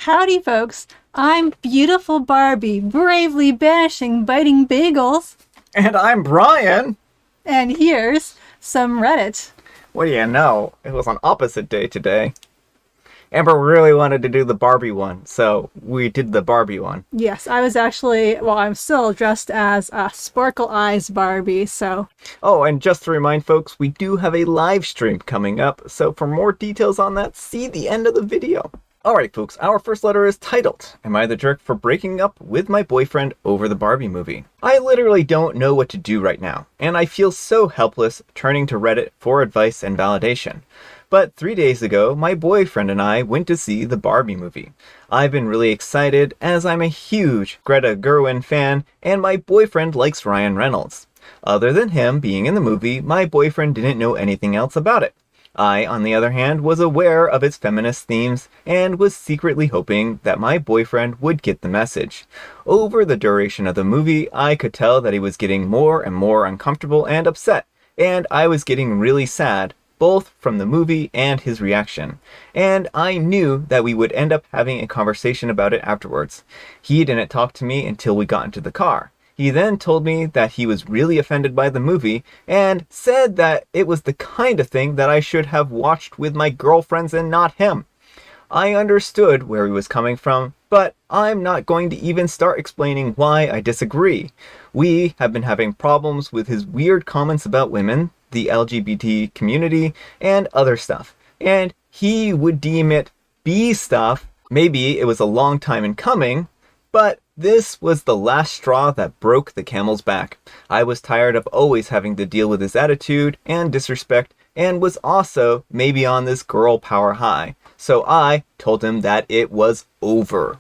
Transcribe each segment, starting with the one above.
Howdy, folks. I'm beautiful Barbie, bravely banishing biting bagels. And I'm Brian. And here's some Reddit. What do you know? It was an opposite day today. Amber really wanted to do the Barbie one, so we did the Barbie one. Yes, I was actually, I'm still dressed as a Sparkle Eyes Barbie, so. Oh, and just to remind folks, we do have a live stream coming up, so for more details on that, see the end of the video. Alright folks, our first letter is titled, Am I the Jerk for Breaking Up with My Boyfriend Over the Barbie Movie? I literally don't know what to do right now, and I feel so helpless turning to Reddit for advice and validation. But 3 days ago, my boyfriend and I went to see the Barbie movie. I've been really excited as I'm a huge Greta Gerwig fan and my boyfriend likes Ryan Reynolds. Other than him being in the movie, my boyfriend didn't know anything else about it. I, on the other hand, was aware of its feminist themes and was secretly hoping that my boyfriend would get the message. Over the duration of the movie, I could tell that he was getting more and more uncomfortable and upset, and I was getting really sad, both from the movie and his reaction. And I knew that we would end up having a conversation about it afterwards. He didn't talk to me until we got into the car. He then told me that he was really offended by the movie and said that it was the kind of thing that I should have watched with my girlfriends and not him. I understood where he was coming from, but I'm not going to even start explaining why I disagree. We have been having problems with his weird comments about women, the LGBT community, and other stuff. And he would deem it B stuff. Maybe it was a long time in coming, but this was the last straw that broke the camel's back. I was tired of always having to deal with his attitude and disrespect, and was also maybe on this girl power high. So I told him that it was over.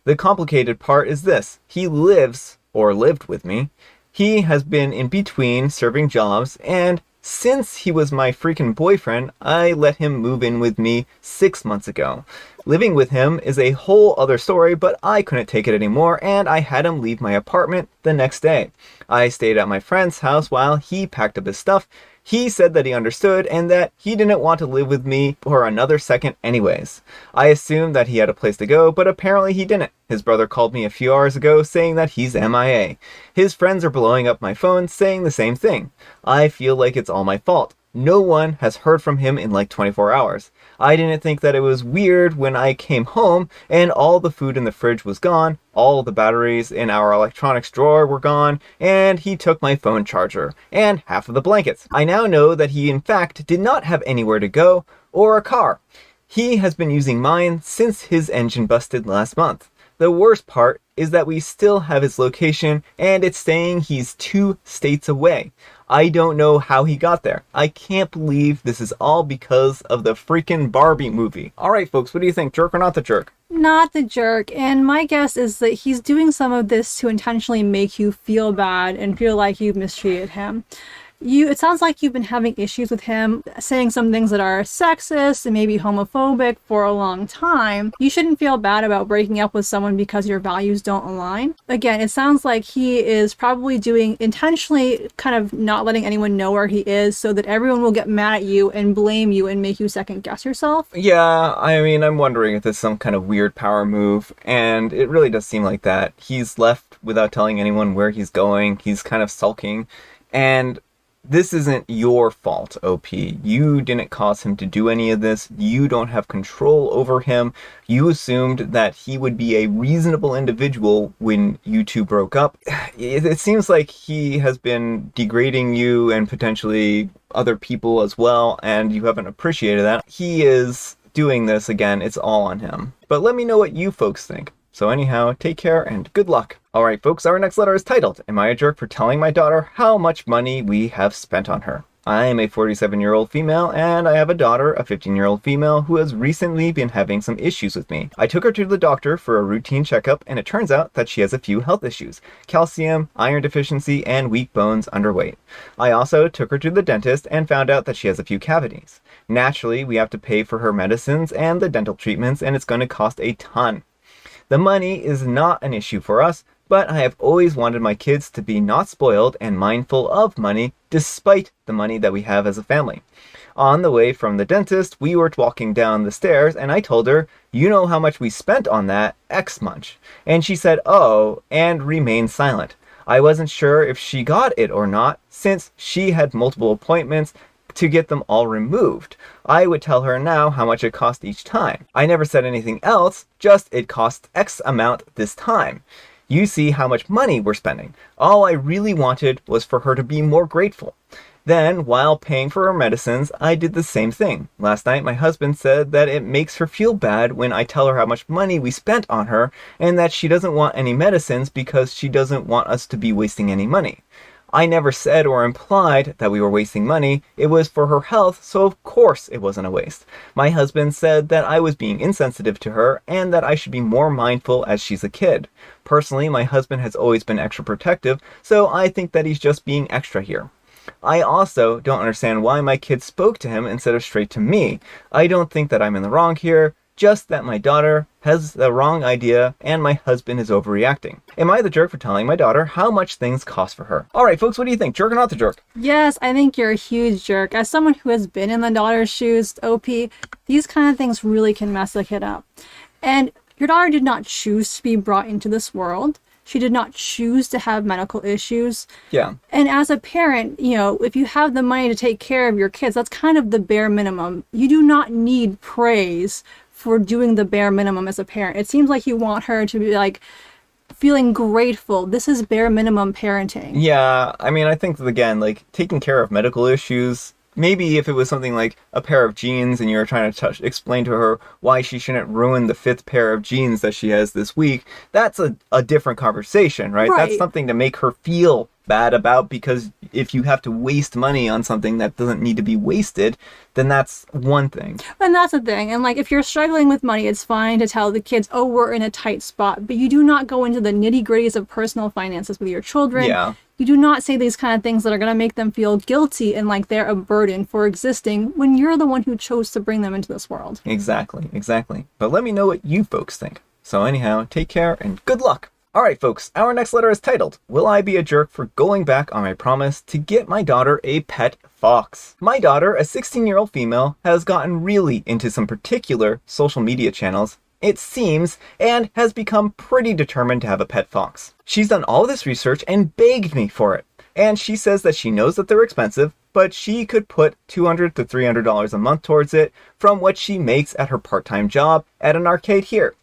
The complicated part is this. He lives, or lived with me. He has been in between serving jobs, and since he was my freaking boyfriend, I let him move in with me 6 months ago. Living with him is a whole other story, but I couldn't take it anymore, and I had him leave my apartment the next day. I stayed at my friend's house while he packed up his stuff. He said that he understood and that he didn't want to live with me for another second anyways. I assumed that he had a place to go, but apparently he didn't. His brother called me a few hours ago saying that he's MIA. His friends are blowing up my phone saying the same thing. I feel like it's all my fault. No one has heard from him in like 24 hours. I didn't think that it was weird when I came home and all the food in the fridge was gone, all the batteries in our electronics drawer were gone, and he took my phone charger and half of the blankets. I now know that he in fact did not have anywhere to go or a car. He has been using mine since his engine busted last month. The worst part is that we still have his location and it's saying he's 2 states away. I don't know how he got there. I can't believe this is all because of the freaking Barbie movie. Alright folks, what do you think? Jerk or not the jerk? Not the jerk, and my guess is that he's doing some of this to intentionally make you feel bad and feel like you've mistreated him. It sounds like you've been having issues with him, saying some things that are sexist and maybe homophobic for a long time. You shouldn't feel bad about breaking up with someone because your values don't align. Again, it sounds like he is probably doing intentionally kind of not letting anyone know where he is so that everyone will get mad at you and blame you and make you second guess yourself. Yeah, I mean, I'm wondering if this is some kind of weird power move, and it really does seem like that. He's left without telling anyone where he's going. He's kind of sulking, and this isn't your fault, OP. You didn't cause him to do any of this. You don't have control over him. You assumed that he would be a reasonable individual when you two broke up. It seems like he has been degrading you and potentially other people as well, and you haven't appreciated that. He is doing this again. It's all on him. But let me know what you folks think. So anyhow, take care and good luck. Alright folks, our next letter is titled, Am I a Jerk for Telling My Daughter How Much Money We Have Spent on Her? I am a 47-year-old female, and I have a daughter, a 15-year-old female, who has recently been having some issues with me. I took her to the doctor for a routine checkup, and it turns out that she has a few health issues. Calcium, iron deficiency, and weak bones, underweight. I also took her to the dentist and found out that she has a few cavities. Naturally, we have to pay for her medicines and the dental treatments, and it's going to cost a ton. The money is not an issue for us, but I have always wanted my kids to be not spoiled and mindful of money despite the money that we have as a family. On the way from the dentist, we were walking down the stairs and I told her, you know how much we spent on that, X much. And she said, oh, and remained silent. I wasn't sure if she got it or not, since she had multiple appointments to get them all removed. I would tell her now how much it cost each time. I never said anything else, just it cost X amount this time. You see how much money we're spending. All I really wanted was for her to be more grateful. Then, while paying for her medicines, I did the same thing. Last night, my husband said that it makes her feel bad when I tell her how much money we spent on her and that she doesn't want any medicines because she doesn't want us to be wasting any money. I never said or implied that we were wasting money. It was for her health, so of course it wasn't a waste. My husband said that I was being insensitive to her and that I should be more mindful as she's a kid. Personally, my husband has always been extra protective, so I think that he's just being extra here. I also don't understand why my kid spoke to him instead of straight to me. I don't think that I'm in the wrong here, just that my daughter has the wrong idea and my husband is overreacting. Am I the jerk for telling my daughter how much things cost for her? Alright folks, what do you think? Jerk or not the jerk? Yes, I think you're a huge jerk. As someone who has been in the daughter's shoes, OP, these kind of things really can mess a kid up. And your daughter did not choose to be brought into this world. She did not choose to have medical issues. Yeah. And as a parent, if you have the money to take care of your kids, that's kind of the bare minimum. You do not need praise for doing the bare minimum as a parent. It seems like you want her to be like feeling grateful. This is bare minimum parenting. Yeah, I mean, I think, again, like, taking care of medical issues, maybe if it was something like a pair of jeans and you were trying to explain to her why she shouldn't ruin the 5th pair of jeans that she has this week, that's a different conversation, right? That's something to make her feel bad about, because if you have to waste money on something that doesn't need to be wasted, then that's one thing. And that's the thing. And like, if you're struggling with money, it's fine to tell the kids, oh, we're in a tight spot, but you do not go into the nitty gritties of personal finances with your children. Yeah. You do not say these kind of things that are going to make them feel guilty and like they're a burden for existing when you're the one who chose to bring them into this world. Exactly. But let me know what you folks think. So anyhow, take care and good luck. Alright folks, our next letter is titled, Will I Be a Jerk for Going Back on My Promise to Get My Daughter a Pet Fox? My daughter, a 16-year-old female, has gotten really into some particular social media channels, it seems, and has become pretty determined to have a pet fox. She's done all this research and begged me for it. And she says that she knows that they're expensive, but she could put $200 to $300 a month towards it from what she makes at her part-time job at an arcade here.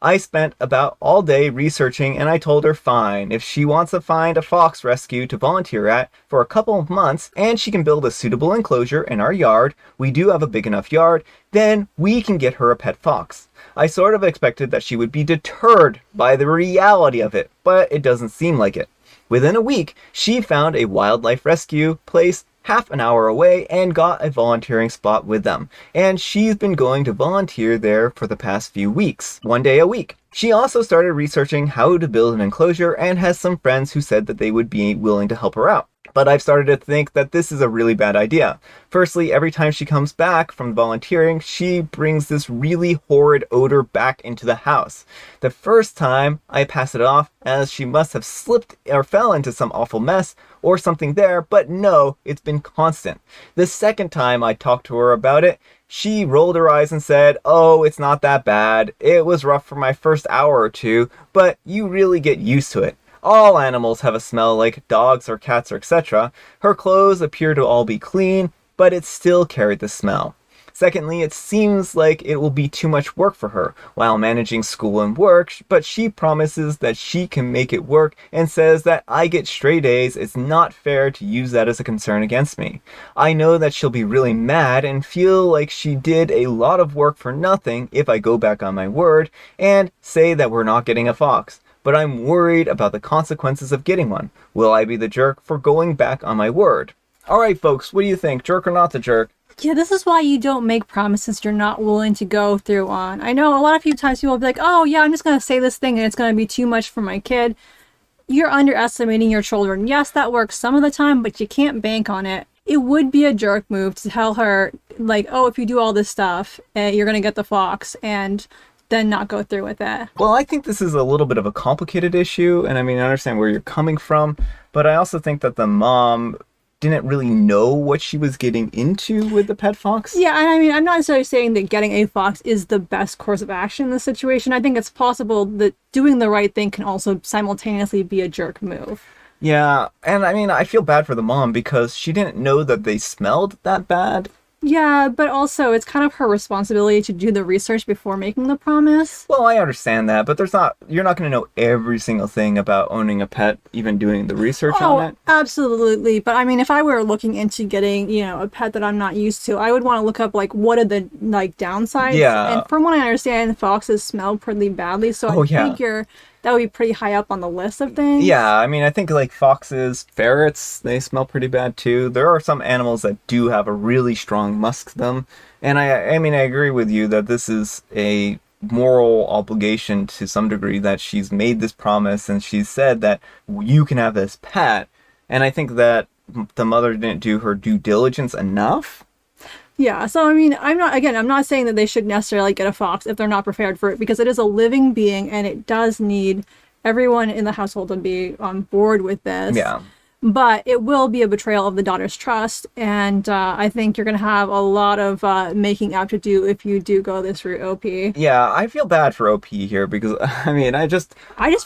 I spent about all day researching and I told her fine, if she wants to find a fox rescue to volunteer at for a couple of months and she can build a suitable enclosure in our yard, we do have a big enough yard, then we can get her a pet fox. I sort of expected that she would be deterred by the reality of it, but it doesn't seem like it. Within a week, she found a wildlife rescue place half an hour away and got a volunteering spot with them. And she's been going to volunteer there for the past few weeks, one day a week. She also started researching how to build an enclosure and has some friends who said that they would be willing to help her out. But I've started to think that this is a really bad idea. Firstly, every time she comes back from volunteering, she brings this really horrid odor back into the house. The first time, I pass it off as she must have slipped or fell into some awful mess or something there, but no, it's been constant. The second time I talked to her about it, she rolled her eyes and said, oh, it's not that bad. It was rough for my first hour or two, but you really get used to it. All animals have a smell like dogs or cats or etc. Her clothes appear to all be clean, but it still carried the smell. Secondly, it seems like it will be too much work for her while managing school and work, but she promises that she can make it work and says that I get straight A's. It's not fair to use that as a concern against me. I know that she'll be really mad and feel like she did a lot of work for nothing if I go back on my word and say that we're not getting a fox. But I'm worried about the consequences of getting one. Will I be the jerk for going back on my word? Alright folks, what do you think? Jerk or not the jerk? Yeah, this is why you don't make promises you're not willing to go through on. I know a lot of times people will be like, oh yeah, I'm just going to say this thing and it's going to be too much for my kid. You're underestimating your children. Yes, that works some of the time, but you can't bank on it. It would be a jerk move to tell her, like, oh, if you do all this stuff, you're going to get the fox, and then not go through with that. Well, I think this is a little bit of a complicated issue, and I mean, I understand where you're coming from, but I also think that the mom didn't really know what she was getting into with the pet fox. Yeah, and I mean, I'm not necessarily saying that getting a fox is the best course of action in this situation. I think it's possible that doing the right thing can also simultaneously be a jerk move. Yeah, and I mean, I feel bad for the mom because she didn't know that they smelled that bad. Yeah, but also it's kind of her responsibility to do the research before making the promise. Well, I understand that, but you're not going to know every single thing about owning a pet, even doing the research on it. Absolutely. But I mean, if I were looking into getting, a pet that I'm not used to, I would want to look up like what are the downsides. Yeah. And from what I understand, foxes smell pretty badly, so I figure that would be pretty high up on the list of things. Yeah, I mean, I think like foxes, ferrets, they smell pretty bad too. There are some animals that do have a really strong musk to them. And I mean, I agree with you that this is a moral obligation to some degree, that she's made this promise and she's said that you can have this pet. And I think that the mother didn't do her due diligence enough. Yeah, so I mean, I'm not saying that they should necessarily get a fox if they're not prepared for it, because it is a living being and it does need everyone in the household to be on board with this. Yeah. But it will be a betrayal of the daughter's trust, and I think you're going to have a lot of making up to do if you do go this route, OP. Yeah, I feel bad for OP here because, I mean, I just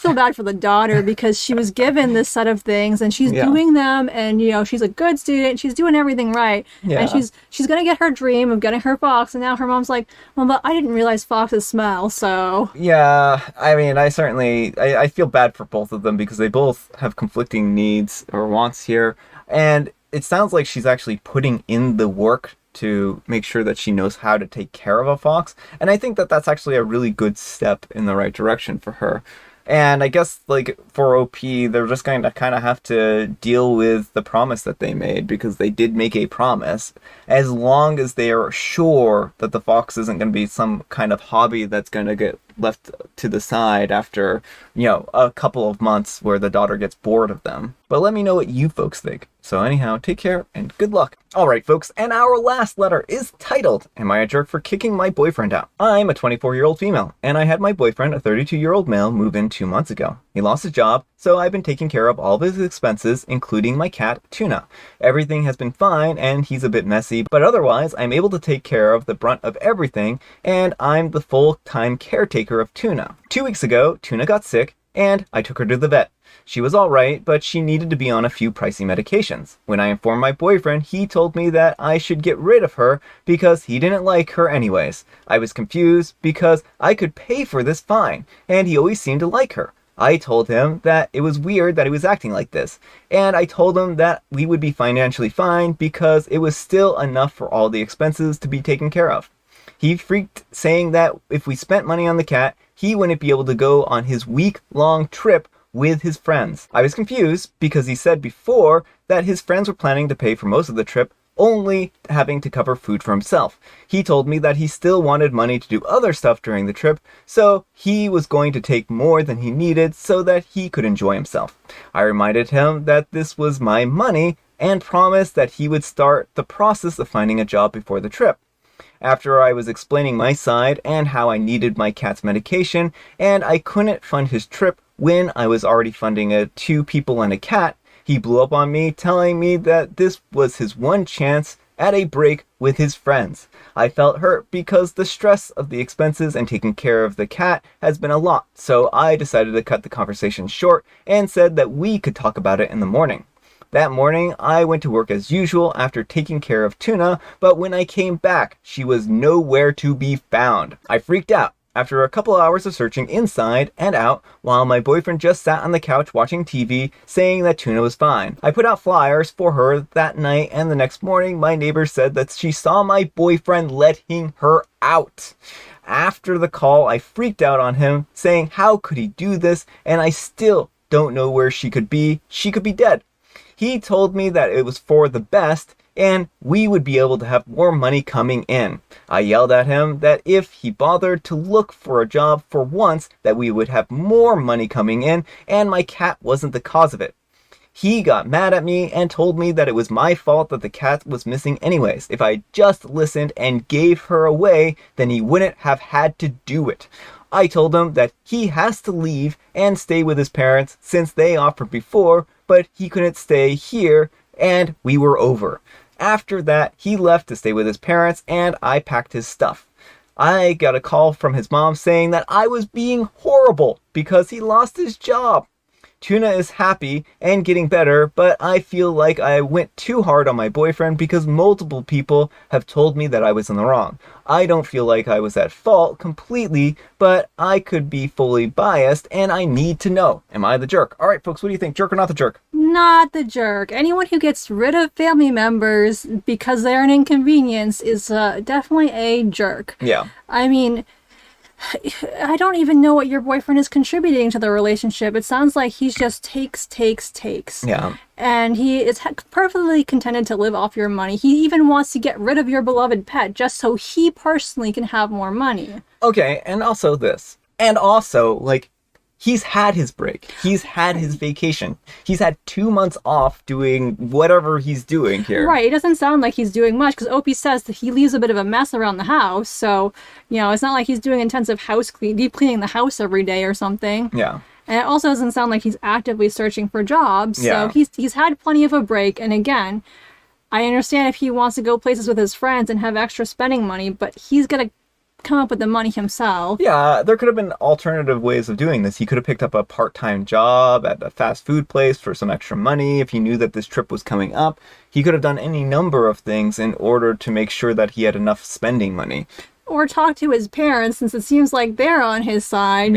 feel bad for the daughter because she was given this set of things and she's doing them, and she's a good student, she's doing everything right, and she's going to get her dream of getting her fox, and now her mom's like, well, but I didn't realize foxes smell, so... Yeah, I mean, I feel bad for both of them because they both have conflicting needs or wants here, and it sounds like she's actually putting in the work to make sure that she knows how to take care of a fox, and I think that that's actually a really good step in the right direction for her. And I guess, like, for OP, they're just going to kind of have to deal with the promise that they made, because they did make a promise. As long as they are sure that the fox isn't going to be some kind of hobby that's going to get left to the side after, a couple of months where the daughter gets bored of them. But let me know what you folks think. So anyhow, take care and good luck. Alright folks, and our last letter is titled, Am I a Jerk for Kicking My Boyfriend Out? I'm a 24-year-old female, and I had my boyfriend, a 32-year-old male, move in 2 months ago. He lost his job, so I've been taking care of all of his expenses, including my cat, Tuna. Everything has been fine, and he's a bit messy, but otherwise, I'm able to take care of the brunt of everything, and I'm the full-time caretaker of Tuna. 2 weeks ago, Tuna got sick, and I took her to the vet. She was alright, but she needed to be on a few pricey medications. When I informed my boyfriend, he told me that I should get rid of her because he didn't like her anyways. I was confused because I could pay for this fine, and he always seemed to like her. I told him that it was weird that he was acting like this, and I told him that we would be financially fine because it was still enough for all the expenses to be taken care of. He freaked, saying that if we spent money on the cat, he wouldn't be able to go on his week-long trip with his friends. I was confused because he said before that his friends were planning to pay for most of the trip, only having to cover food for himself. He told me that he still wanted money to do other stuff during the trip, so he was going to take more than he needed so that he could enjoy himself. I reminded him that this was my money and promised that he would start the process of finding a job before the trip. After I was explaining my side and how I needed my cat's medication and I couldn't fund his trip when I was already funding 2 people and a cat, he blew up on me, telling me that this was his one chance at a break with his friends. I felt hurt because the stress of the expenses and taking care of the cat has been a lot, so I decided to cut the conversation short and said that we could talk about it in the morning. That morning, I went to work as usual after taking care of Tuna, but when I came back, she was nowhere to be found. I freaked out. After a couple hours of searching inside and out, while my boyfriend just sat on the couch watching TV, saying that Tuna was fine. I put out flyers for her that night, and the next morning, my neighbor said that she saw my boyfriend letting her out. After the call, I freaked out on him, saying how could he do this, and I still don't know where she could be. She could be dead. He told me that it was for the best, and we would be able to have more money coming in. I yelled at him that if he bothered to look for a job for once, that we would have more money coming in, and my cat wasn't the cause of it. He got mad at me and told me that it was my fault that the cat was missing anyways. If I just listened and gave her away, then he wouldn't have had to do it. I told him that he has to leave and stay with his parents since they offered before, but he couldn't stay here and we were over. After that, he left to stay with his parents, and I packed his stuff. I got a call from his mom saying that I was being horrible because he lost his job. Tuna is happy and getting better, but I feel like I went too hard on my boyfriend because multiple people have told me that I was in the wrong. I don't feel like I was at fault completely, but I could be fully biased, and I need to know. Am I the jerk? All right, folks, what do you think? Jerk or not the jerk? Not the jerk. Anyone who gets rid of family members because they're an inconvenience is definitely a jerk. Yeah. I mean, I don't even know what your boyfriend is contributing to the relationship. It sounds like he's just takes. Yeah. And he is perfectly contented to live off your money. He even wants to get rid of your beloved pet just so he personally can have more money. Okay, and also this. And also, like, he's had his break. He's had his vacation. He's had 2 months off doing whatever he's doing here. Right. It doesn't sound like he's doing much because Opie says that he leaves a bit of a mess around the house. So, it's not like he's doing intensive deep cleaning the house every day or something. Yeah. And it also doesn't sound like he's actively searching for jobs. Yeah. So he's had plenty of a break. And again, I understand if he wants to go places with his friends and have extra spending money, but he's going to come up with the money himself. Yeah, there could have been alternative ways of doing this. He could have picked up a part-time job at a fast food place for some extra money if he knew that this trip was coming up. He could have done any number of things in order to make sure that he had enough spending money. Or talk to his parents, since it seems like they're on his side,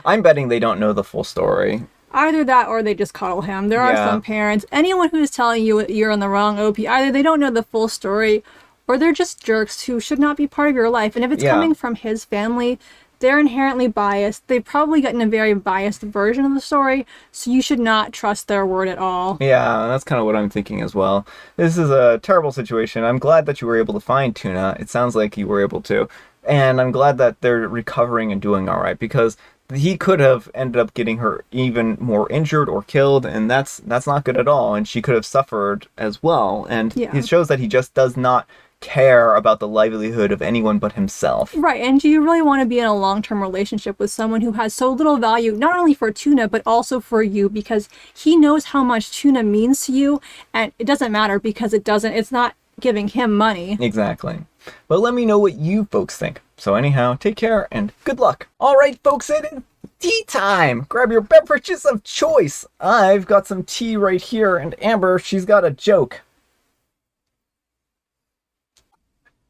I'm betting they don't know the full story. Either that or they just coddle him. There are some parents. Anyone who's telling you you're in the wrong, OP, either they don't know the full story or they're just jerks who should not be part of your life. And if it's coming from his family, they're inherently biased. They've probably gotten a very biased version of the story, so you should not trust their word at all. Yeah, that's kind of what I'm thinking as well. This is a terrible situation. I'm glad that you were able to find Tuna. It sounds like you were able to. And I'm glad that they're recovering and doing all right, because he could have ended up getting her even more injured or killed, and that's not good at all. And she could have suffered as well. And it shows that he just does not care about the livelihood of anyone but himself. Right, and do you really want to be in a long-term relationship with someone who has so little value, not only for Tuna, but also for you, because he knows how much Tuna means to you, and it doesn't matter because it's not giving him money. Exactly. But let me know what you folks think. So anyhow, take care and good luck. All right, folks, it is tea time. Grab your beverages of choice. I've got some tea right here, and Amber, she's got a joke.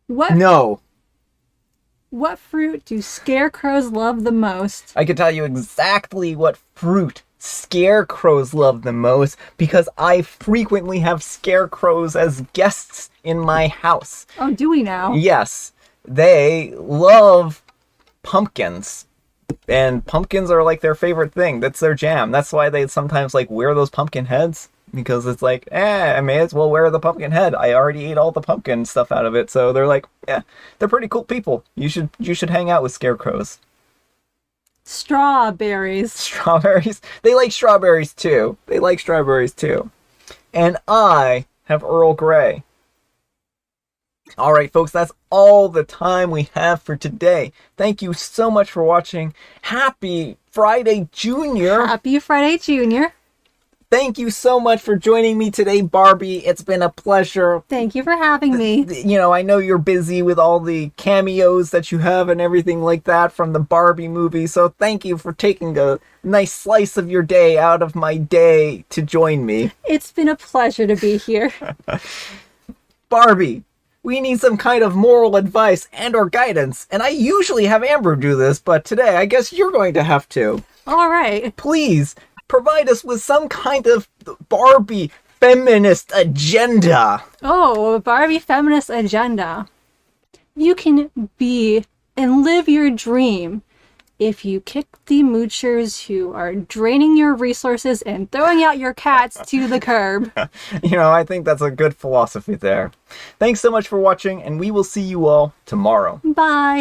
No. What fruit do scarecrows love the most? I can tell you exactly what fruit scarecrows love the most, because I frequently have scarecrows as guests in my house. Oh, do we now? Yes. They love pumpkins. And pumpkins are like their favorite thing. That's their jam. That's why they sometimes like wear those pumpkin heads. Because it's like, I may as well wear the pumpkin head. I already ate all the pumpkin stuff out of it. So they're like, they're pretty cool people. You should hang out with scarecrows. Strawberries. Strawberries? They like strawberries too. And I have Earl Grey. All right, folks, that's all the time we have for today. Thank you so much for watching. Happy Friday, Junior. Happy Friday, Junior. Thank you so much for joining me today, Barbie. It's been a pleasure. Thank you for having me. I know you're busy with all the cameos that you have and everything like that from the Barbie movie, so thank you for taking a nice slice of your day out of my day to join me. It's been a pleasure to be here. Barbie, we need some kind of moral advice and or guidance, and I usually have Amber do this, but today I guess you're going to have to. All right. Please provide us with some kind of Barbie feminist agenda. Oh, a Barbie feminist agenda. You can be and live your dream if you kick the moochers who are draining your resources and throwing out your cats to the curb. I think that's a good philosophy there. Thanks so much for watching, and we will see you all tomorrow. Bye.